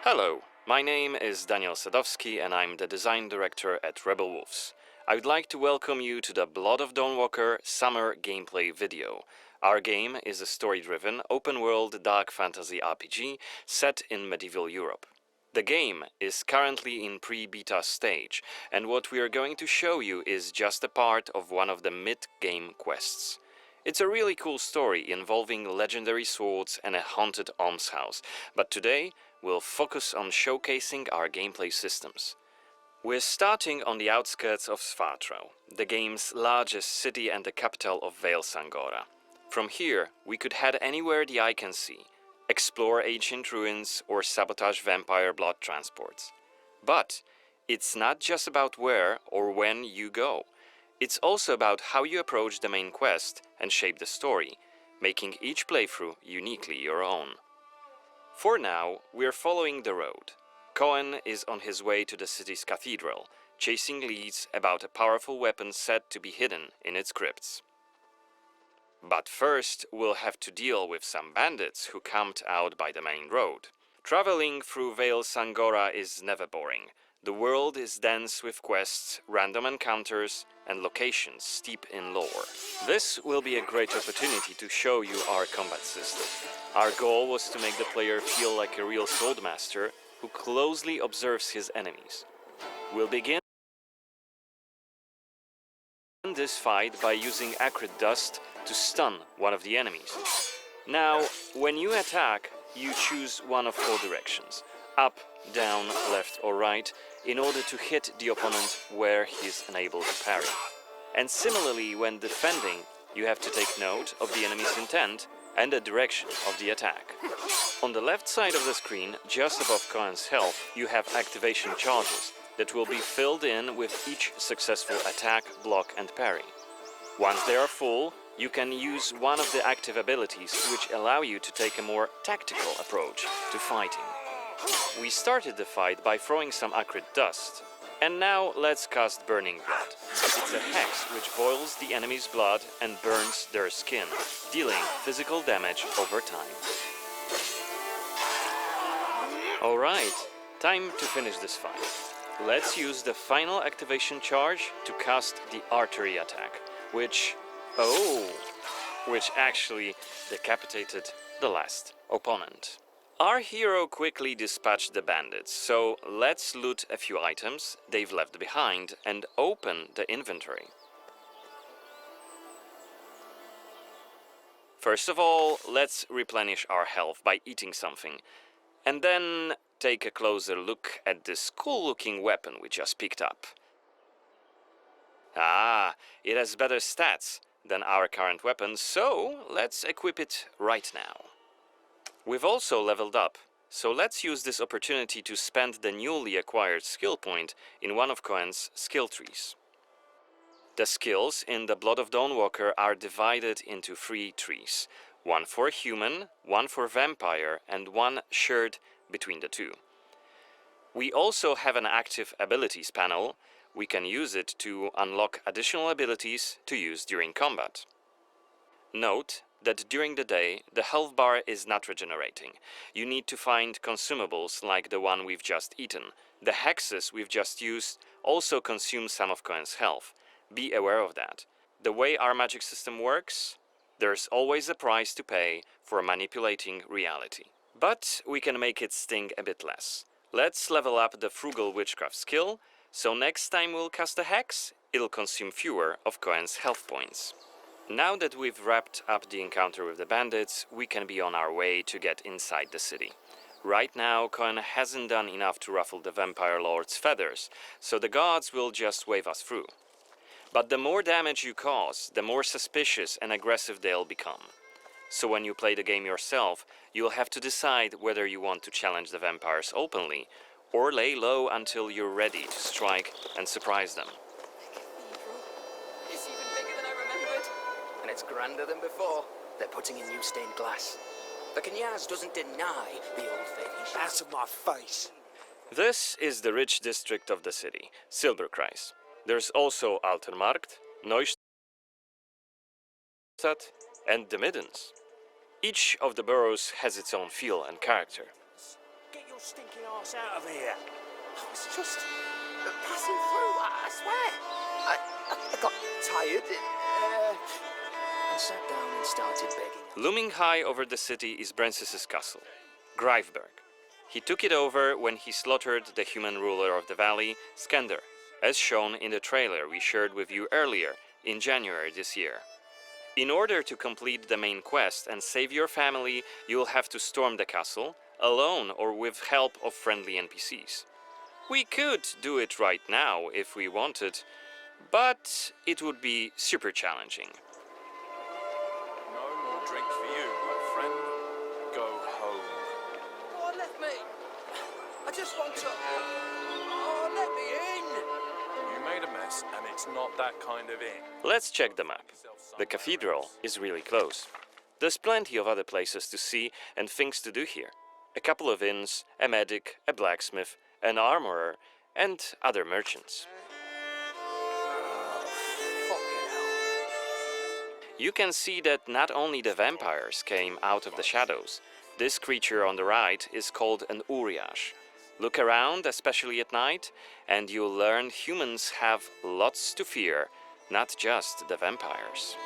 Hello, my name is Daniel Sadowski and I'm the design director at Rebel Wolves. I would like to welcome you to the Blood of Dawnwalker summer gameplay video. Our game is a story-driven, open-world dark fantasy RPG set in medieval Europe. The game is currently in pre-beta stage, and what we are going to show you is just a part of one of the mid-game quests. It's a really cool story involving legendary swords and a haunted almshouse, but today we'll focus on showcasing our gameplay systems. We're starting on the outskirts of Svartro, the game's largest city and the capital of Vale Sangora. From here, we could head anywhere the eye can see, explore ancient ruins or sabotage vampire blood transports. But it's not just about where or when you go. It's also about how you approach the main quest and shape the story, making each playthrough uniquely your own. For now, we're following the road. Cohen is on his way to the city's cathedral, chasing leads about a powerful weapon said to be hidden in its crypts. But first, we'll have to deal with some bandits who camped out by the main road. Traveling through Vale Sangora is never boring. The world is dense with quests, random encounters, and locations steep in lore. This will be a great opportunity to show you our combat system. Our goal was to make the player feel like a real swordmaster who closely observes his enemies. We'll begin this fight by using acrid dust to stun one of the enemies. Now, when you attack, you choose one of four directions: up, down, left or right, in order to hit the opponent where he's unable to parry. And similarly, when defending, you have to take note of the enemy's intent and the direction of the attack. On the left side of the screen, just above Cohen's health, you have activation charges that will be filled in with each successful attack, block and parry. Once they are full, you can use one of the active abilities which allow you to take a more tactical approach to fighting. We started the fight by throwing some acrid dust, and now let's cast Burning Blood. It's a hex which boils the enemy's blood and burns their skin, dealing physical damage over time. Alright, time to finish this fight. Let's use the final activation charge to cast the artery attack, which actually decapitated the last opponent. Our hero quickly dispatched the bandits, so let's loot a few items they've left behind and open the inventory. First of all, let's replenish our health by eating something, and then take a closer look at this cool-looking weapon we just picked up. Ah, it has better stats than our current weapon, so let's equip it right now. We've also leveled up, so let's use this opportunity to spend the newly acquired skill point in one of Cohen's skill trees. The skills in the Blood of Dawnwalker are divided into 3 trees, one for human, one for vampire, and one shared between the two. We also have an active abilities panel. We can use it to unlock additional abilities to use during combat. Note that during the day, the health bar is not regenerating. You need to find consumables like the one we've just eaten. The hexes we've just used also consume some of Cohen's health. Be aware of that. The way our magic system works, there's always a price to pay for manipulating reality. But we can make it sting a bit less. Let's level up the Frugal Witchcraft skill, so next time we'll cast a hex, it'll consume fewer of Cohen's health points. Now that we've wrapped up the encounter with the bandits, we can be on our way to get inside the city. Right now, Cohen hasn't done enough to ruffle the vampire lord's feathers, so the guards will just wave us through. But the more damage you cause, the more suspicious and aggressive they'll become. So when you play the game yourself, you'll have to decide whether you want to challenge the vampires openly, or lay low until you're ready to strike and surprise them. It's grander than before. They're putting in new stained glass. The Knyaz doesn't deny the old faith. Out of my face. This is the rich district of the city, Silberkreis. There's also Altermarkt, Neustadt, and the Middens. Each of the boroughs has its own feel and character. stinking arse out of here. I was just passing through, I swear. I got tired And sat down and started begging. Looming high over the city is Brancis's castle, Greifberg. He took it over when he slaughtered the human ruler of the valley, Skender, as shown in the trailer we shared with you earlier in January this year. In order to complete the main quest and save your family, you'll have to storm the castle, alone or with help of friendly NPCs. We could do it right now if we wanted, but it would be super challenging. No more drink for you, my friend. Go home. Oh, let me. I just want to. Oh, let me in. You made a mess, and it's not that kind of inn. Let's check the map. The cathedral is really close. There's plenty of other places to see and things to do here. A couple of inns, a medic, a blacksmith, an armorer, and other merchants. Fucking hell. You can see that not only the vampires came out of the shadows. This creature on the right is called an Uriash. Look around, especially at night, and you'll learn humans have lots to fear, not just the vampires.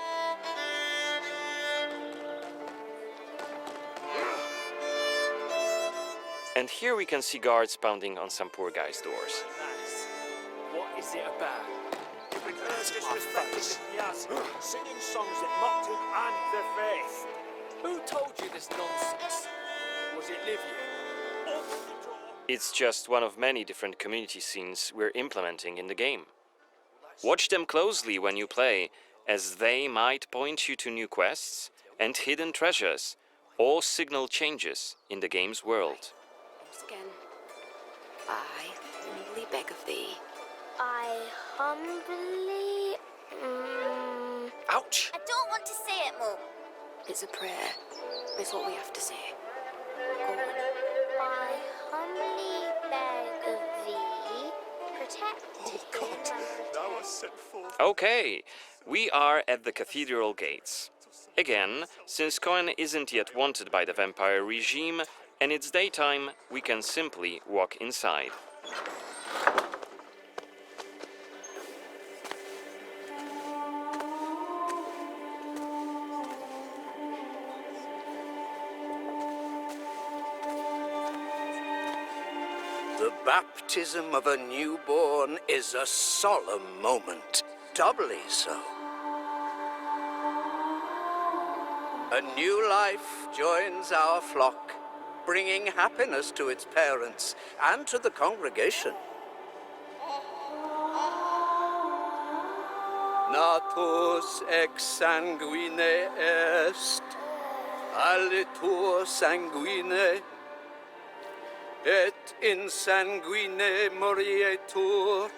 And here we can see guards pounding on some poor guy's doors. Nice. What is it about? You've been disrespecting the Yaz, singing songs that mocked him and the faith. Who told you this nonsense? Was it Livia? Open the door. It's just one of many different community scenes we're implementing in the game. Watch them closely when you play, as they might point you to new quests and hidden treasures, or signal changes in the game's world. Once again, I humbly beg of thee. I humbly... Ouch! I don't want to say it, Mum. It's a prayer. It's what we have to say. Go on. I humbly beg of thee, protect him and Thou art sent forth. Okay, we are at the cathedral gates. Again, since Cohen isn't yet wanted by the vampire regime, and it's daytime, we can simply walk inside. The baptism of a newborn is a solemn moment, doubly so. A new life joins our flock, bringing happiness to its parents and to the congregation. Natus ex sanguine est, alitur sanguine, et in sanguine morietur.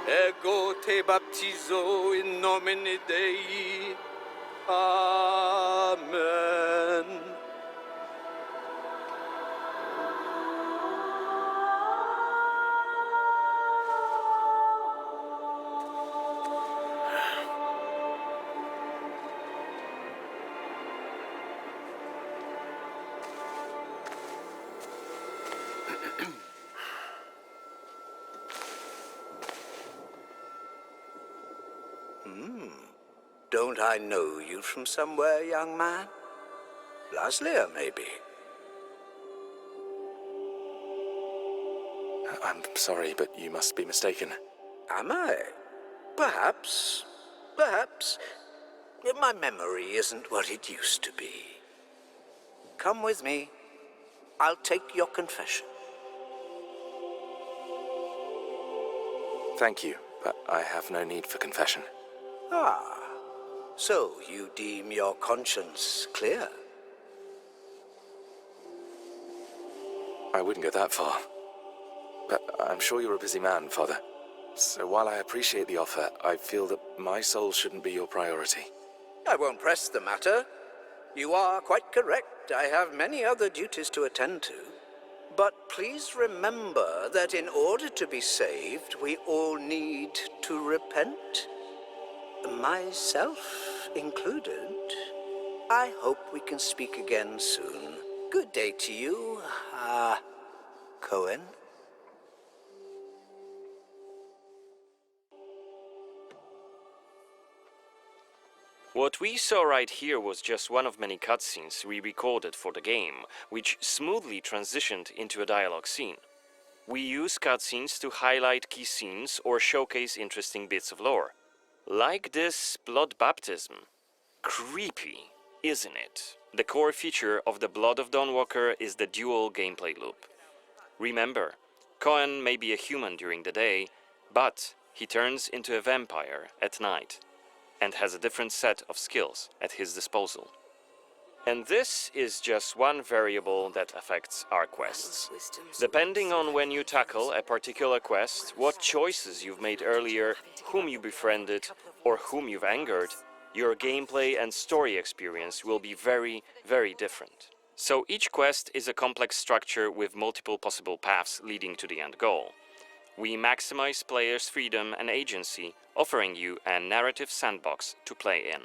Ego te baptizo in nomine Dei. Amen. Don't I know you from somewhere, young man? Laslia, maybe. I'm sorry, but you must be mistaken. Am I? Perhaps. Perhaps. My memory isn't what it used to be. Come with me. I'll take your confession. Thank you, but I have no need for confession. Ah, so you deem your conscience clear? I wouldn't go that far. But I'm sure you're a busy man, Father. So while I appreciate the offer, I feel that my soul shouldn't be your priority. I won't press the matter. You are quite correct. I have many other duties to attend to. But please remember that in order to be saved, we all need to repent. Myself included. I hope we can speak again soon. Good day to you, Cohen. What we saw right here was just one of many cutscenes we recorded for the game, which smoothly transitioned into a dialogue scene. We use cutscenes to highlight key scenes or showcase interesting bits of lore. Like this blood baptism. Creepy, isn't it? The core feature of the Blood of Dawnwalker is the dual gameplay loop. Remember, Cohen may be a human during the day, but he turns into a vampire at night, and has a different set of skills at his disposal. And this is just one variable that affects our quests. Depending on when you tackle a particular quest, what choices you've made earlier, whom you befriended, or whom you've angered, your gameplay and story experience will be very, very different. So each quest is a complex structure with multiple possible paths leading to the end goal. We maximize players' freedom and agency, offering you a narrative sandbox to play in.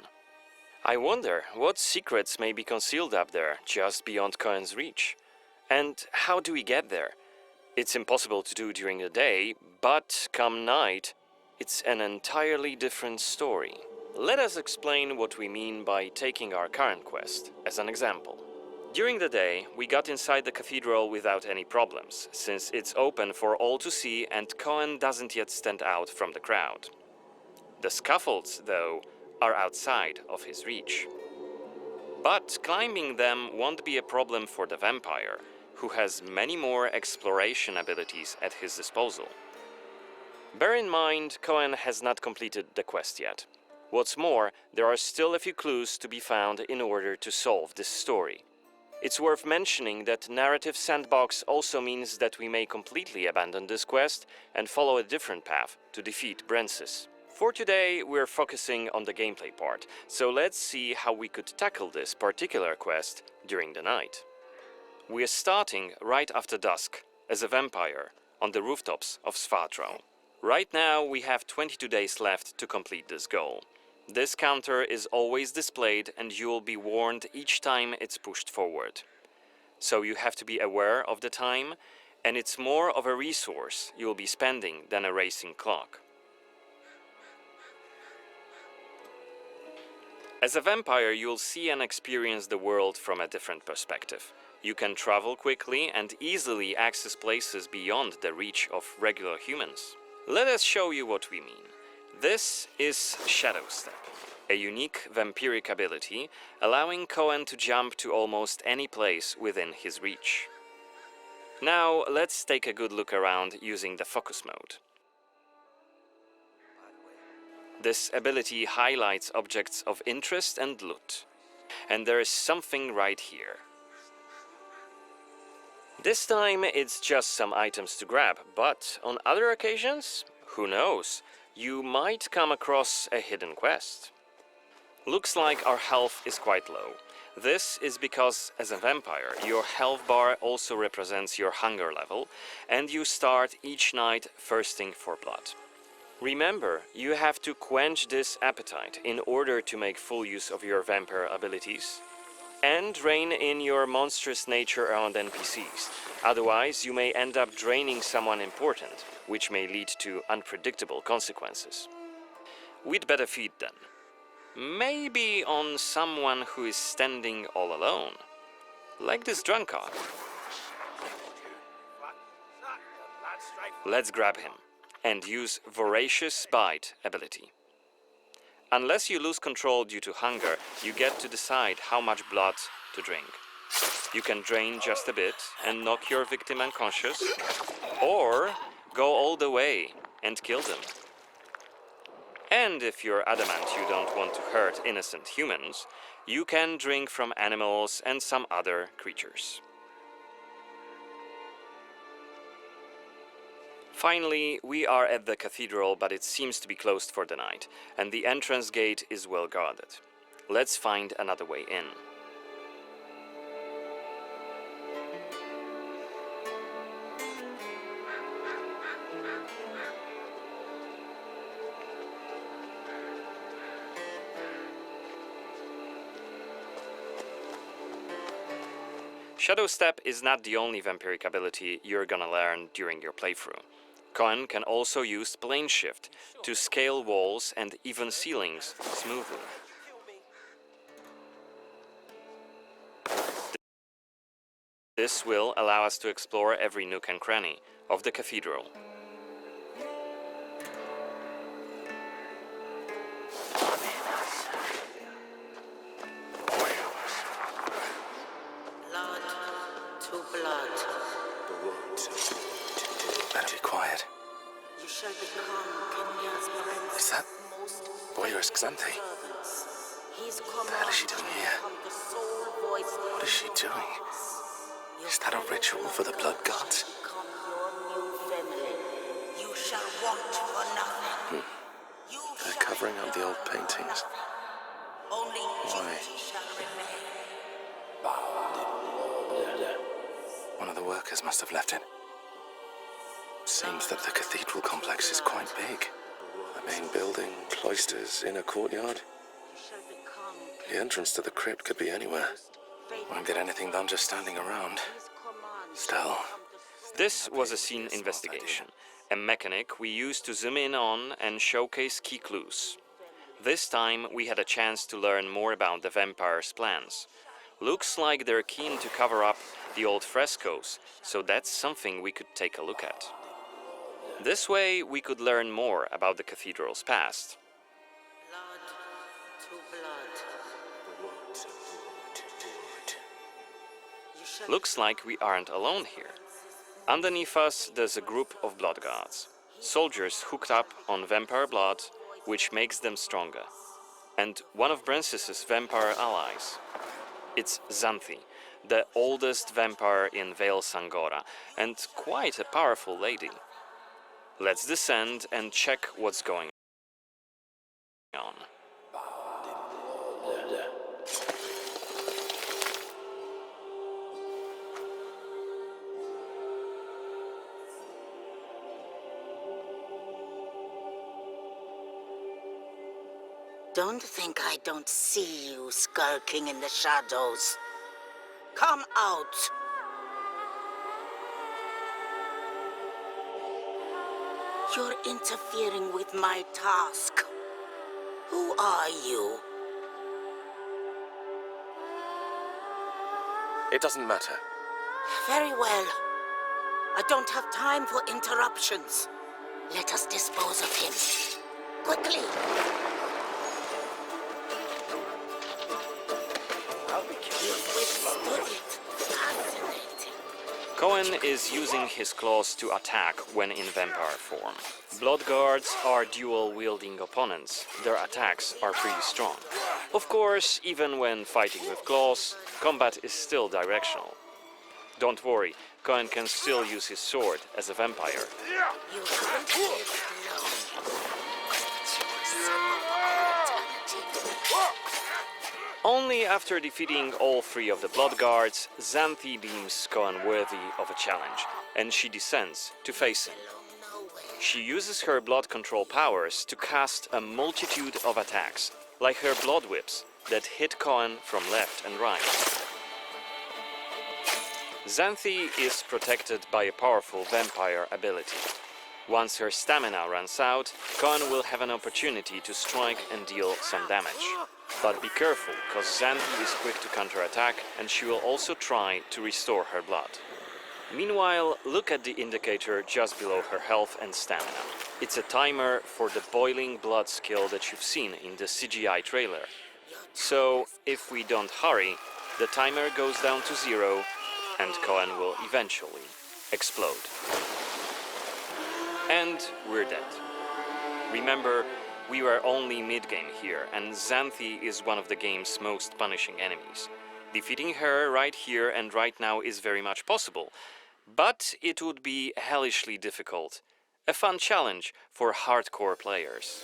I wonder what secrets may be concealed up there, just beyond Cohen's reach. And how do we get there? It's impossible to do during the day, but come night, it's an entirely different story. Let us explain what we mean by taking our current quest as an example. During the day, we got inside the cathedral without any problems, since it's open for all to see and Cohen doesn't yet stand out from the crowd. The scaffolds, though, are outside of his reach. But climbing them won't be a problem for the vampire, who has many more exploration abilities at his disposal. Bear in mind, Cohen has not completed the quest yet. What's more, there are still a few clues to be found in order to solve this story. It's worth mentioning that narrative sandbox also means that we may completely abandon this quest and follow a different path to defeat Brensis. For today, we're focusing on the gameplay part, so let's see how we could tackle this particular quest during the night. We're starting right after dusk, as a vampire, on the rooftops of Svatro. Right now, we have 22 days left to complete this goal. This counter is always displayed and you will be warned each time it's pushed forward. So you have to be aware of the time, and it's more of a resource you'll be spending than a racing clock. As a vampire, you'll see and experience the world from a different perspective. You can travel quickly and easily access places beyond the reach of regular humans. Let us show you what we mean. This is Shadow Step, a unique vampiric ability, allowing Cohen to jump to almost any place within his reach. Now, let's take a good look around using the focus mode. This ability highlights objects of interest and loot. And there is something right here. This time, it's just some items to grab, but on other occasions, who knows? You might come across a hidden quest. Looks like our health is quite low. This is because, as a vampire, your health bar also represents your hunger level, and you start each night thirsting for blood. Remember, you have to quench this appetite in order to make full use of your vampire abilities, and rein in your monstrous nature around NPCs. Otherwise, you may end up draining someone important, which may lead to unpredictable consequences. We'd better feed them. Maybe on someone who is standing all alone, like this drunkard. Let's grab him and use Voracious Bite ability. Unless you lose control due to hunger, you get to decide how much blood to drink. You can drain just a bit and knock your victim unconscious, or go all the way and kill them. And if you're adamant you don't want to hurt innocent humans, you can drink from animals and some other creatures. Finally, we are at the cathedral, but it seems to be closed for the night, and the entrance gate is well guarded. Let's find another way in. Shadow Step is not the only vampiric ability you're gonna learn during your playthrough. Cohen can also use Plane Shift to scale walls and even ceilings smoothly. This will allow us to explore every nook and cranny of the cathedral. Blood to blood. Better be quiet. You shall become Kenya's prince. Is that Boyer's Xanthi? He's What the hell is she doing here? What is she doing? Is that a ritual for the blood gods? Become your new family. You shall want for nothing. You They're shall covering up the old paintings. only Why? duty shall remain. One of the workers must have left it. Seems that the cathedral complex is quite big. The main building, cloisters, inner courtyard. You shall become The entrance to the crypt could be anywhere. Won't get anything done just standing around. his command. Still, This was a scene investigation, a mechanic we used to zoom in on and showcase key clues. This time we had a chance to learn more about the vampire's plans. Looks like they're keen to cover up the old frescoes, so that's something we could take a look at. This way we could learn more about the cathedral's past. Blood to blood. You shall Looks like we aren't alone here. Underneath us there's a group of blood guards, soldiers hooked up on vampire blood, which makes them stronger. And one of Brances's vampire allies. It's Xanthi, the oldest vampire in Vale Sangora, and quite a powerful lady. Let's descend and check what's going on. Don't think I don't see you skulking in the shadows. Come out. You're interfering with my task. Who are you? it doesn't matter. Very well. I don't have time for interruptions. Let us dispose of him. Quickly. You've withstood it. Fascinating. Cohen is using his claws to attack when in vampire form. Blood guards are dual-wielding opponents. Their attacks are pretty strong. Of course, even when fighting with claws, combat is still directional. Don't worry, Cohen can still use his sword as a vampire. You haven't lived long. Only after defeating all three of the blood guards, Xanthi deems Cohen worthy of a challenge, and she descends to face him. She uses her blood control powers to cast a multitude of attacks, like her blood whips that hit Cohen from left and right. Xanthi is protected by a powerful vampire ability. Once her stamina runs out, Cohen will have an opportunity to strike and deal some damage. But be careful, cause Xanthi is quick to counterattack and she will also try to restore her blood. Meanwhile, look at the indicator just below her health and stamina. It's a timer for the boiling blood skill that you've seen in the CGI trailer. So, if we don't hurry, the timer goes down to 0 and Cohen will eventually explode. And we're dead. Remember, we were only mid-game here, and Xanthi is one of the game's most punishing enemies. Defeating her right here and right now is very much possible, but it would be hellishly difficult. A fun challenge for hardcore players.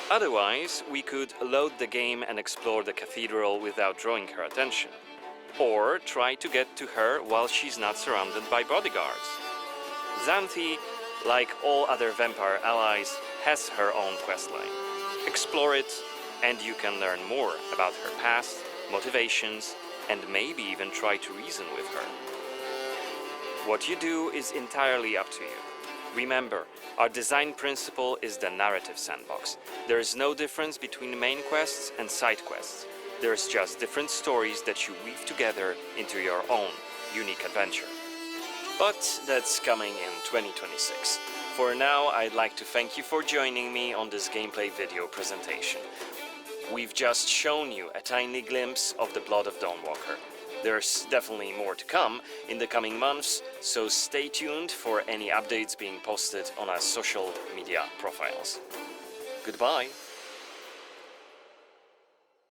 Otherwise, we could load the game and explore the cathedral without drawing her attention. Or try to get to her while she's not surrounded by bodyguards. Xanthi, like all other vampire allies, has her own questline. Explore it, and you can learn more about her past, motivations, and maybe even try to reason with her. What you do is entirely up to you. Remember, our design principle is the narrative sandbox. There is no difference between main quests and side quests. There's just different stories that you weave together into your own unique adventure. But that's coming in 2026. For now, I'd like to thank you for joining me on this gameplay video presentation. We've just shown you a tiny glimpse of the Blood of Dawnwalker. There's definitely more to come in the coming months, so stay tuned for any updates being posted on our social media profiles. Goodbye!